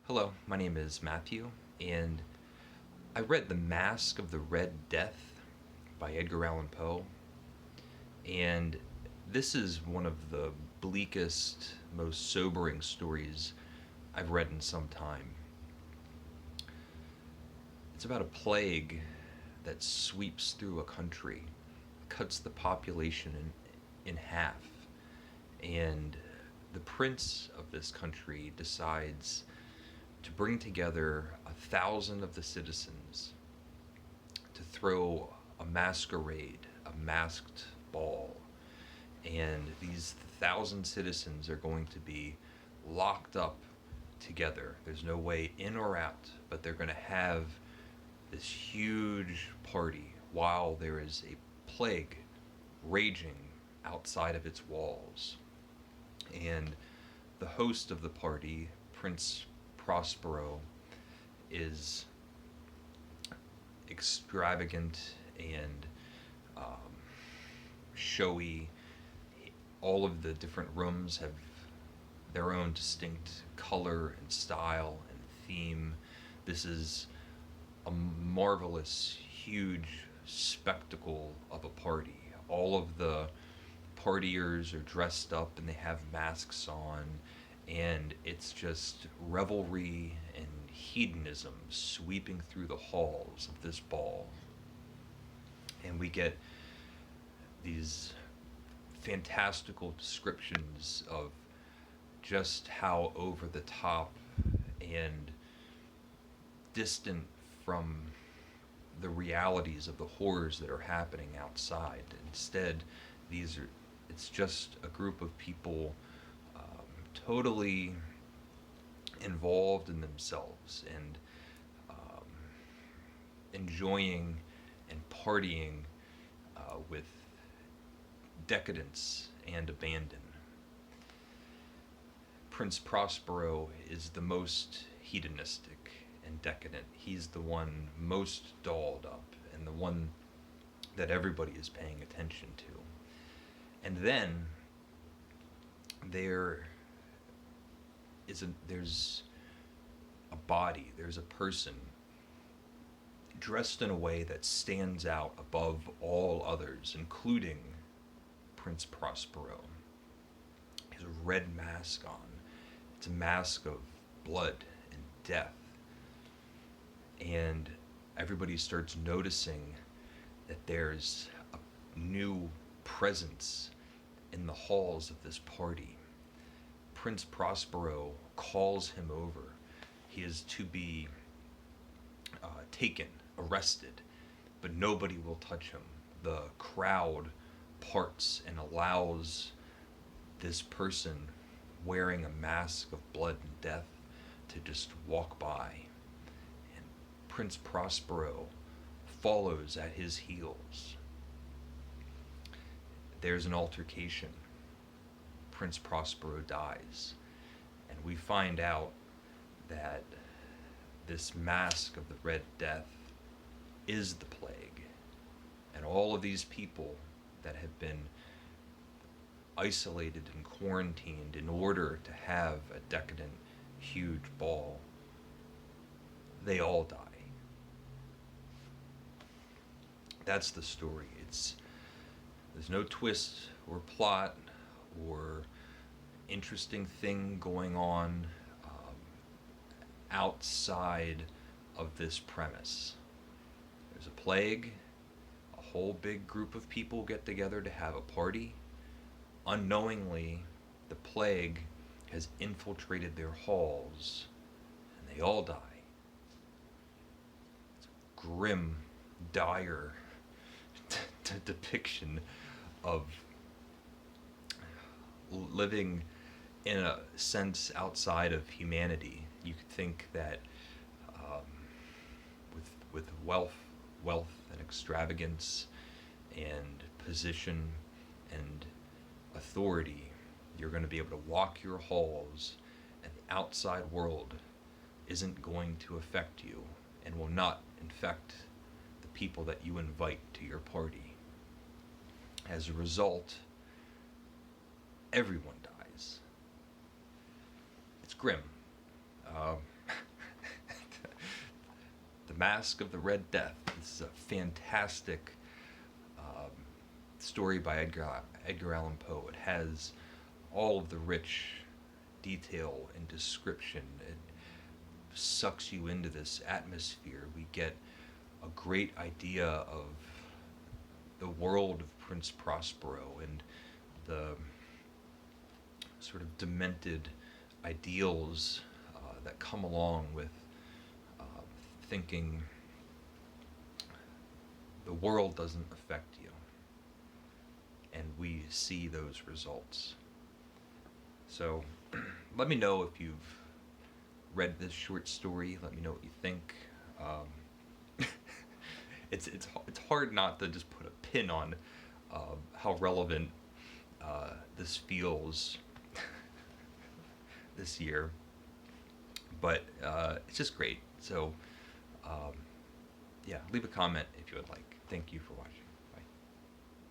Hello, my name is Matthew, and I read The Masque of the Red Death by Edgar Allan Poe, and this is one of the bleakest, most sobering stories I've read in some time. It's about a plague that sweeps through a country, cuts the population in half, and the prince of this country decides to bring together 1,000 of the citizens to throw a masquerade, a masked ball. And these 1,000 citizens are going to be locked up together. There's no way in or out, but they're going to have this huge party while there is a plague raging outside of its walls. And the host of the party, Prince Prospero, is extravagant and showy. All of the different rooms have their own distinct color and style and theme. This is a marvelous, huge spectacle of a party. All of the partiers are dressed up and they have masks on, and it's just revelry and hedonism sweeping through the halls of this ball. And we get these fantastical descriptions of just how over the top and distant from the realities of the horrors that are happening outside. Instead, it's just a group of people totally involved in themselves and um, enjoying and partying with decadence and abandon. Prince Prospero is the most hedonistic and decadent. He's the one most dolled up and the one that everybody is paying attention to. And then there's a body, there's a person dressed in a way that stands out above all others, including Prince Prospero. He has a red mask on. It's a mask of blood and death. And everybody starts noticing that there's a new presence in the halls of this party. Prince Prospero calls him over. He is to be taken, arrested, but nobody will touch him. The crowd parts and allows this person wearing a mask of blood and death to just walk by. And Prince Prospero follows at his heels. There's an altercation. Prince Prospero dies. And we find out that this mask of the Red Death is the plague. And all of these people that have been isolated and quarantined in order to have a decadent, huge ball, they all die. That's the story. There's no twist or plot or interesting thing going on outside of this premise. There's a plague, a whole big group of people get together to have a party. Unknowingly, the plague has infiltrated their halls, and they all die. It's a grim, dire depiction of living in a sense outside of humanity. You could think that with wealth and extravagance and position and authority, you're going to be able to walk your halls, and the outside world isn't going to affect you and will not infect the people that you invite to your party. As a result, everyone dies. It's grim. Masque of the Red Death. This is a fantastic story by Edgar Allan Poe. It has all of the rich detail and description. It sucks you into this atmosphere. We get a great idea of the world of Prince Prospero and the sort of demented ideals that come along with thinking the world doesn't affect you. And we see those results. So let me know if you've read this short story. Let me know what you think. It's hard not to just put a pin on how relevant this feels this year, but it's just great. So yeah, leave a comment if you would like. Thank you for watching.